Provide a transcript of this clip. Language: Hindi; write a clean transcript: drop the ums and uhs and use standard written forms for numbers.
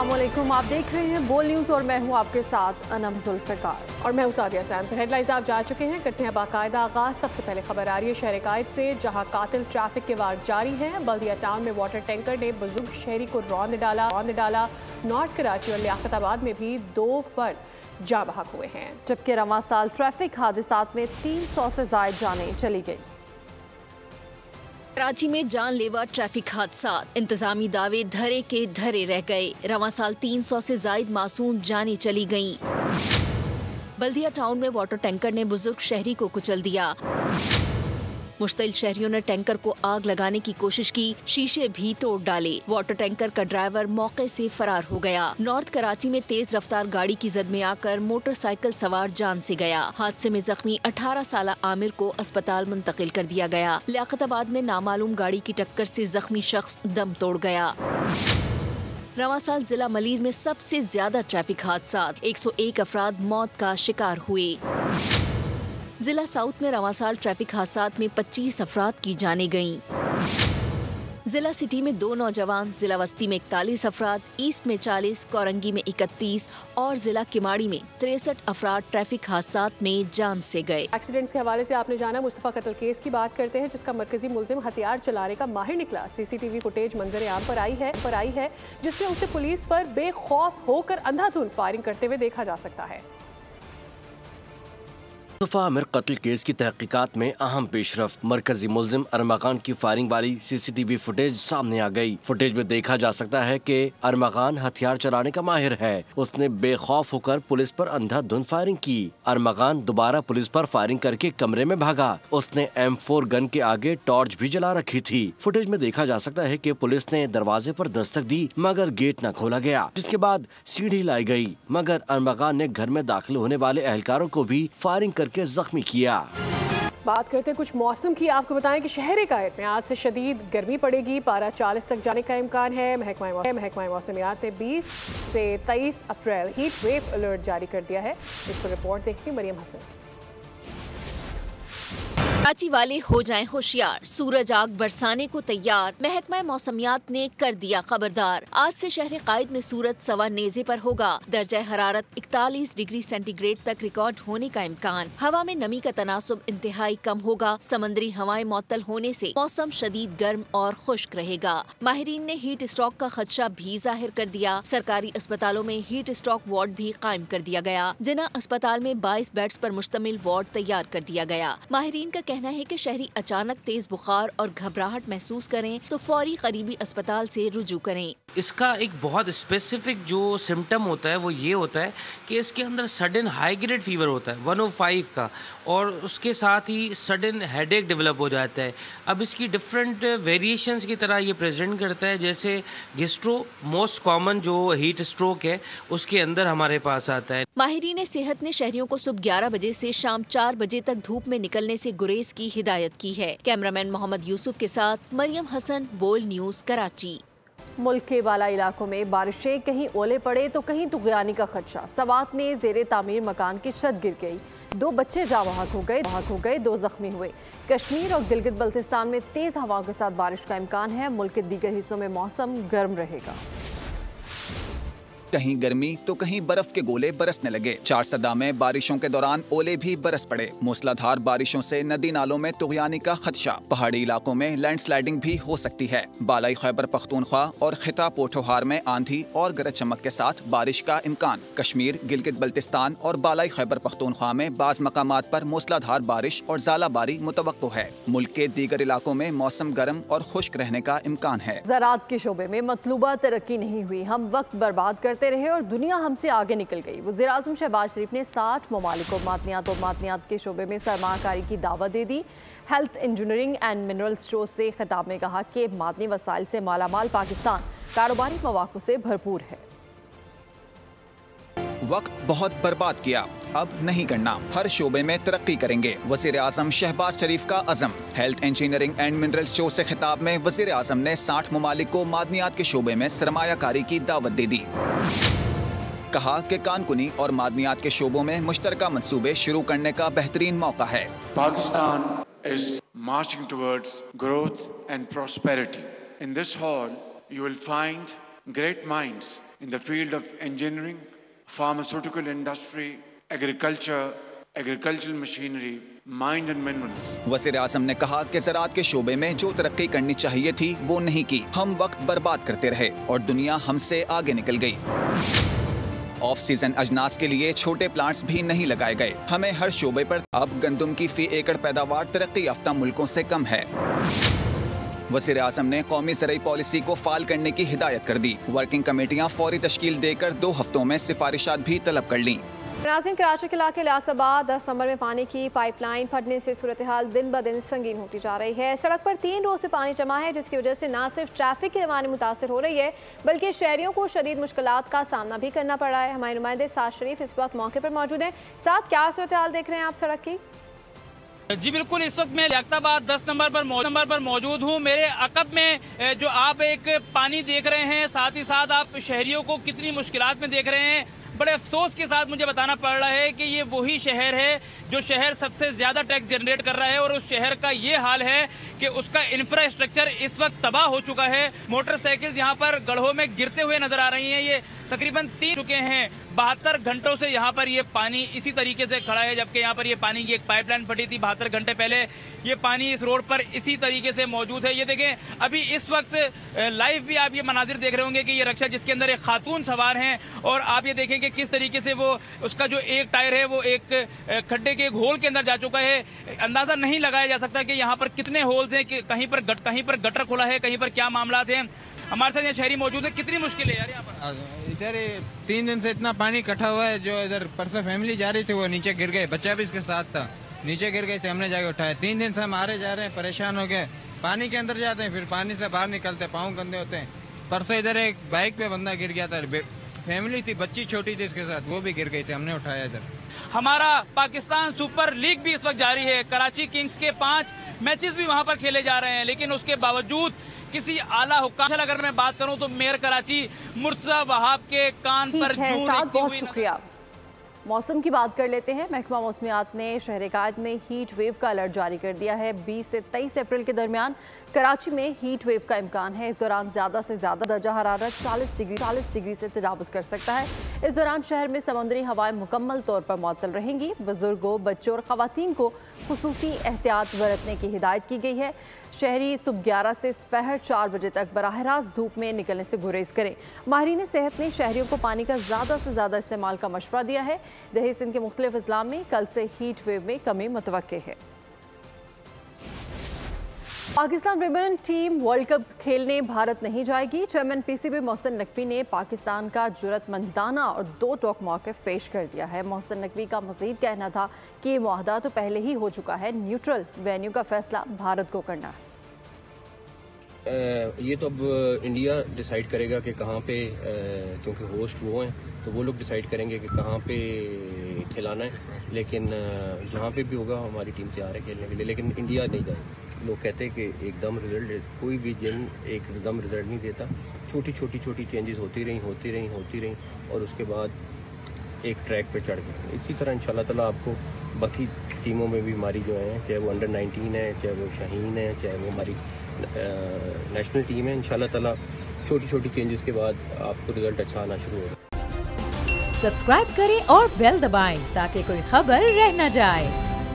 अस्सलामुअलैकुम, आप देख रहे हैं बोल न्यूज़ और मैं हूं आपके साथ अनम जुल्फ़िकार और मैं हूं सादिया सैम। हेडलाइंस आप जा चुके हैं, करते हैं बाकायदा आगाज। सबसे पहले खबर आ रही है शहर कायद से, जहां कातिल ट्रैफिक के वार जारी हैं। बल्दिया टाउन में वाटर टैंकर ने बुजुर्ग शहरी को रौंद डाला। नॉर्थ कराची और लियाकताबाद में भी 2 फर्द जाँ बहक हुए हैं, जबकि रवां साल ट्रैफिक हादसात में 300 से ज़ायद जानें चली गई। कराची में जानलेवा ट्रैफिक हादसात, इंतजामी दावे धरे के धरे रह गए। रवां साल 300 से जायद मासूम जानें चली गईं। बल्दिया टाउन में वाटर टैंकर ने बुजुर्ग शहरी को कुचल दिया। मुश्तिल शहरियों ने टैंकर को आग लगाने की कोशिश की, शीशे भी तोड़ डाले। वाटर टैंकर का ड्राइवर मौके से फरार हो गया। नॉर्थ कराची में तेज रफ्तार गाड़ी की जद में आकर मोटरसाइकिल सवार जान से गया। हादसे में जख्मी 18 साल आमिर को अस्पताल मुंतकिल कर दिया गया। लियाकताबाद में नामालूम गाड़ी की टक्कर से जख्मी शख्स दम तोड़ गया। रवां साल जिला मलीर में सबसे ज्यादा ट्रैफिक हादसात, 101 अफराद मौत का शिकार हुए। जिला साउथ में रवां साल ट्रैफिक हादसात में 25 अफराद की जानें गईं। जिला सिटी में 2 नौजवान, जिला वस्ती में 41 अफराद, ईस्ट में 40, कोरंगी में 31 और जिला किमाड़ी में 63 अफराद ट्रैफिक हादसात में जान से गए। एक्सीडेंट्स के हवाले से आपने जाना, मुस्तफा कत्ल केस की बात करते हैं, जिसका मरकजी मुलजिम हथियार चलाने का माहिर निकला। सीसीटीवी फुटेज मंजर आम पर आई है जिसमें उसे पुलिस पर बेखौफ होकर अंधाधुंध फायरिंग करते हुए देखा जा सकता है। मुस्तफा आमिर कत्ल केस की तहकीकात में अहम पेशरफ्त, मरकजी मुल्जिम अरमागान की फायरिंग वाली सीसीटीवी फुटेज सामने आ गई। फुटेज में देखा जा सकता है कि अरमागान हथियार चलाने का माहिर है। उसने बेखौफ होकर पुलिस पर अंधाधुंध फायरिंग की। अरमागान दोबारा पुलिस पर फायरिंग करके कमरे में भागा। उसने M4 गन के आगे टॉर्च भी जला रखी थी। फुटेज में देखा जा सकता है कि पुलिस ने दरवाजे पर दस्तक दी मगर गेट न खोला गया, जिसके बाद सीढ़ी लाई गई मगर अरमागान ने घर में दाखिल होने वाले एहलकारों को भी फायरिंग करके जख्मी किया। बात करते हैं कुछ मौसम की। आपको बताएं कि शहर कायद में आज से शदीद गर्मी पड़ेगी, पारा 40 तक जाने का इम्कान है। महकमा मौसमियात ने 20 से 23 अप्रैल हीट वेव अलर्ट जारी कर दिया है। इस पर रिपोर्ट देखिए मरियम हसन। कराची वाले हो जाएं होशियार, सूरज आग बरसाने को तैयार। महकमा मौसमियात ने कर दिया खबरदार। आज से शहर कायद में सूरज सवा नेजे पर होगा। दर्जा हरारत 41 डिग्री सेंटीग्रेड तक रिकॉर्ड होने का इम्कान। हवा में नमी का तनासुब इंतहाई कम होगा। समंदरी हवाएं मुअत्तल होने से मौसम शदीद गर्म और खुश्क रहेगा। माहिरीन ने हीट स्ट्रोक का खदशा भी जाहिर कर दिया। सरकारी अस्पतालों में हीट स्ट्रोक वार्ड भी कायम कर दिया गया। जिना अस्पताल में 22 बेड्स पर मुश्तमिल वार्ड तैयार कर दिया गया। माहिरीन का कहना है कि शहरी अचानक तेज बुखार और घबराहट महसूस करें तो फौरी करीबी अस्पताल से रुजू करें। इसका एक बहुत स्पेसिफिक जो सिम्टम होता है वो ये होता है कि इसके अंदर सडन हाई ग्रेड फीवर होता है 105 का, और उसके साथ ही सडन हेडेक डेवलप हो जाता है। अब इसकी डिफरेंट वेरिएशंस की तरह ये प्रेजेंट करता है, जैसे गेस्ट्रो मोस्ट कॉमन जो हीट स्ट्रोक है उसके अंदर हमारे पास आता है। माहिरीन सेहत ने शहरियों को सुबह 11 बजे से शाम 4 बजे तक धूप में निकलने से गुरेज की हिदायत की है। कैमरामैन मोहम्मद यूसुफ के साथ मरियम हसन, बोल न्यूज़, कराची। मुल्क के बाला इलाकों में बारिशें, कहीं ओले पड़े तो कहीं तुगयानी का खदशा। सवात में जेरे तामीर मकान की छत गिर गई, 2 बच्चे जाँ बहक हो गए, 2 जख्मी हुए। कश्मीर और गिलगित बल्तिस्तान में तेज हवाओं के साथ बारिश का इम्कान है। मुल्क के दीगर हिस्सों में मौसम गर्म रहेगा। कहीं गर्मी तो कहीं बर्फ के गोले बरसने लगे। 4 सदा में बारिशों के दौरान ओले भी बरस पड़े। मूसलाधार बारिशों से नदी नालों में तुगयानी का खदशा। पहाड़ी इलाकों में लैंडस्लाइडिंग भी हो सकती है। बालाई खैबर पख्तूनख्वा और खिता पोठोहार में आंधी और गरज चमक के साथ बारिश का इम्कान। कश्मीर, गिलगित बल्तिस्तान और बालाई खैबर पख्तूनख्वा में बाज़ मकामात पर मूसलाधार बारिश और ज़ालाबारी मुतवक्को है। मुल्क के दीगर इलाकों में मौसम गर्म और खुश्क रहने का इम्कान है। ज़राअत के शोबे में मतलूबा तरक्की नहीं हुई, हम वक्त बर्बाद करते रहे और दुनिया हमसे आगे निकल गई। वज़ीर-ए-आज़म शहबाज शरीफ ने 60 ममालिक को मादनियात के शोबे में सरमाकारी की दावत दे दी। Health, engineering and minerals show से खिताब में कहा कि मादनी वसाइल से मालामाल पाकिस्तान कारोबारी मौक़ों से भरपूर है। वक्त बहुत बर्बाद किया, अब नहीं करना, हर शोबे में तरक्की करेंगे। वज़ीर-ए-आज़म शहबाज शरीफ का अज़म। Health, engineering and minerals show से खिताब में वज़ीर-ए-आज़म ने 60 ममालिक को मादनियात के शोबे में सरमायाकारी की दावत दे दी। कहा कि कानकुनी और मादनियात के शोबों में मुश्तरका मंसूबे शुरू करने का बेहतरीन मौका है। Pakistan is marching towards growth and prosperity. In this hall, you will find great minds in the field of engineering, pharmaceutical industry, agriculture, agricultural machinery, mines and minerals. वज़ीर आज़म ने कहा कि ज़राअत के शोबे में जो तरक्की करनी चाहिए थी वो नहीं की। हम वक्त बर्बाद करते रहे और दुनिया हमसे आगे निकल गई। ऑफ सीजन अजनास के लिए छोटे प्लांट्स भी नहीं लगाए गए। हमें हर शोबे पर अब गंदम की फी एकड़ पैदावार तरक्की याफ्ता मुल्कों से कम है। वज़ीर आज़म ने कौमी ज़राई पॉलिसी को फाल करने की हिदायत कर दी। वर्किंग कमेटियाँ फौरी तश्कील देकर 2 हफ्तों में सिफारिशात भी तलब कर लीं। नाज़रीन, कराची के इलाके लियाकताबाद 10 नंबर में पानी की पाइपलाइन फटने से सूरत हाल दिन ब दिन संगीन होती जा रही है। सड़क पर 3 रोज से पानी जमा है, जिसकी वजह से न सिर्फ ट्रैफिक की रवानी मुतासर हो रही है बल्कि शहरियों को शदीद मुश्किलात का सामना भी करना पड़ रहा है। हमारे नुमाइंदे साद शरीफ इस वक्त मौके पर मौजूद हैं। साथ क्या सूरत हाल देख रहे हैं आप सड़क की? जी बिल्कुल, इस वक्त मैं लियाकताबाद 10 नंबर पर मौजूद हूँ। मेरे अकब में जो आप एक पानी देख रहे हैं, साथ ही साथ आप शहरियों को कितनी मुश्किलात में देख रहे हैं। बड़े अफसोस के साथ मुझे बताना पड़ रहा है कि ये वही शहर है जो शहर सबसे ज्यादा टैक्स जनरेट कर रहा है और उस शहर का ये हाल है कि उसका इंफ्रास्ट्रक्चर इस वक्त तबाह हो चुका है। मोटरसाइकिल यहाँ पर गड्ढों में गिरते हुए नजर आ रही हैं। ये तकरीबन 3 चुके हैं। 72 घंटों से यहाँ पर ये पानी इसी तरीके से खड़ा है, जबकि यहाँ पर ये पानी की एक पाइपलाइन फटी थी 72 घंटे पहले। ये पानी इस रोड पर इसी तरीके से मौजूद है। ये देखें, अभी इस वक्त लाइव भी आप ये मनाजिर देख रहे होंगे कि ये रक्षा जिसके अंदर एक खातून सवार हैं और आप ये देखें कि किस तरीके से वो उसका जो एक टायर है वो एक खड्डे के एक होल के अंदर जा चुका है। अंदाजा नहीं लगाया जा सकता कि यहाँ पर कितने होल्स हैं, कि कहीं पर गटर खुला है, कहीं पर क्या मामला हैं। हमारे साथ यहाँ शहरी मौजूद है। कितनी मुश्किल है यार यहाँ पर? इधर 3 दिन से इतना पानी इकट्ठा हुआ है। जो इधर परसों फैमिली जा रही थी वो नीचे गिर गए, बच्चा भी इसके साथ था, नीचे गिर गए थे, हमने जाके उठाया। 3 दिन से हम आ रहे जा रहे हैं, परेशान हो गए। पानी के अंदर जाते हैं, फिर पानी से बाहर निकलते, पाँव गंदे होते हैं। परसों इधर एक बाइक पे बंदा गिर गया था, फैमिली थी, बच्ची छोटी थी इसके साथ, वो भी गिर गई थी, हमने उठाया इधर। हमारा पाकिस्तान सुपर लीग भी इस वक्त जारी है। कराची किंग्स के 5 मैचेस भी वहां पर खेले जा रहे हैं, लेकिन उसके बावजूद किसी आला हुक्म, अगर मैं बात करूं तो मेयर कराची मुर्तजा वहाब के कान पर जूं लेती हुई। शुक्रिया। मौसम की बात कर लेते हैं। महकमा मौसमियात ने शहर कायद में हीट वेव का अलर्ट जारी कर दिया है। 20 से 23 अप्रैल के दरमियान कराची में हीट वेव का इम्कान है। इस दौरान ज़्यादा से ज़्यादा दर्जा हरारत 40 डिग्री से तजावुज़ कर सकता है। इस दौरान शहर में समुद्री हवाएं मुकम्मल तौर पर मुअत्तल रहेंगी। बुजुर्गों, बच्चों और ख़वातीन को खुसूसी एहतियात बरतने की हिदायत की गई है। शहरी सुबह 11 से दोपहर 4 बजे तक बराह रास्त धूप में निकलने से गुरेज करें। माहिरीन सेहत ने शहरियों को पानी का ज़्यादा से ज़्यादा इस्तेमाल का मशवरा दिया है। दही सिंध के मुख्तलिफ अजला में कल से हीट वेव में कमी मुतवक्के है। Pakistan women team world cup खेलने भारत नहीं जाएगी। चेयरमैन पीसीबी मोहसिन नकवी ने पाकिस्तान का जुर्रतमंदाना और 2 टोक मौक़िफ़ पेश कर दिया है। मोहसिन नकवी का मज़ीद कहना था कि ये मुआहदा तो पहले ही हो चुका है, न्यूट्रल वेन्यू का फैसला भारत को करना है। ये तो अब इंडिया डिसाइड करेगा कि कहाँ पे, क्योंकि होस्ट वो हैं तो वो लोग डिसाइड करेंगे कि कहाँ पे खिलाना है। लेकिन जहाँ पे भी होगा हमारी टीम तैयार है खेलने के लिए, लेकिन इंडिया नहीं जाएगी। लोग कहते हैं कि एकदम रिजल्ट, कोई भी जिम एकदम रिजल्ट नहीं देता। छोटी चेंजेस होती रही और उसके बाद एक ट्रैक पे चढ़ गए। इसी तरह इंशाल्लाह ताला आपको बाकी टीमों में भी हमारी जो है, चाहे वो अंडर 19 है, चाहे वो शाहीन है, चाहे वो हमारी नेशनल टीम है, इंशाल्लाह ताला छोटी चेंजेस के बाद आपको रिजल्ट अच्छा आना शुरू होगा। सब्सक्राइब करें और बेल दबाएं ताकि कोई खबर रह न जाए।